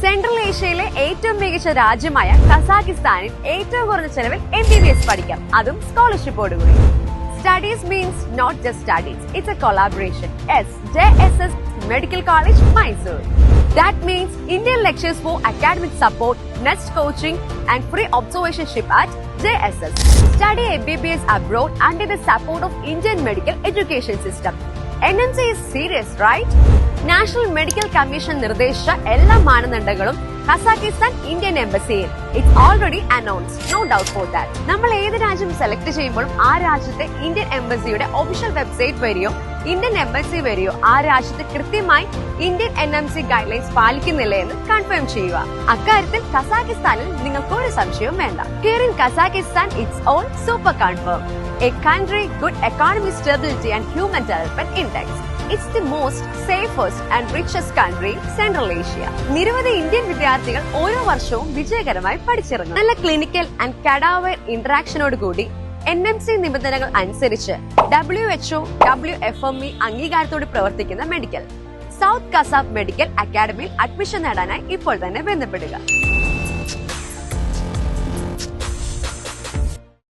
Central ഏഷ്യയിലെ ഏറ്റവും മികച്ച രാജ്യമായ കസാഖിസ്ഥാനിൽ ഏറ്റവും കുറഞ്ഞ ചെലവിൽ MBBS പഠിക്കാം, അതും സ്കോളർഷിപ്പോടുകൂടി. Studies means not just studies, it's a collaboration. Yes, JSS Medical College, Mysore. That means Indian lectures for academic support, next coaching and free observationship at JSS. Study MBBS abroad under the support of Indian medical education system. NMC is serious, right? National medical commission നിർദ്ദേശിച്ച എല്ലാ മാനദണ്ഡങ്ങളും Kazakhstan Indian എംബസിയിൽ it's already announced, no doubt for that. നമ്മൾ ഏത് രാജ്യം select ചെയ്യുമ്പോഴും ആ രാജ്യത്തെ ഇന്ത്യൻ എംബസിയുടെ ഒഫീഷ്യൽ വെബ്സൈറ്റ് വരെയോ ഇന്ത്യൻ എംബസി വരെയോ ആ രാജ്യത്ത് കൃത്യമായി ഇന്ത്യൻ NMC ഗൈഡ്ലൈൻസ് പാലിക്കുന്നില്ല എന്ന് കൺഫേം ചെയ്യുക. അക്കാര്യത്തിൽ കസാഖിസ്ഥാനിൽ നിങ്ങൾക്ക് ഒരു സംശയവും വേണ്ട. Here in Kazakhstan, it's all super confirm. A country, good economic stability and human development index. It's the most safest and richest country in Central Asia. നിരവധി ഇന്ത്യൻ വിദ്യാർത്ഥികൾ ഓരോ വർഷവും വിജയകരമായി പഠിച്ചിറങ്ങും. നല്ല ക്ലിനിക്കൽ ആൻഡ് കഡാവർ ഇന്ററാക്ഷനോട് കൂടി NMC നിബന്ധനകൾ അനുസരിച്ച് WHO, WFME അംഗീകാരത്തോടെ പ്രവർത്തിക്കുന്ന മെഡിക്കൽ സൗത്ത് കസാബ് മെഡിക്കൽ അക്കാദമിയിൽ അഡ്മിഷൻ നേടാനായി ഇപ്പോൾ തന്നെ ബന്ധപ്പെടുക.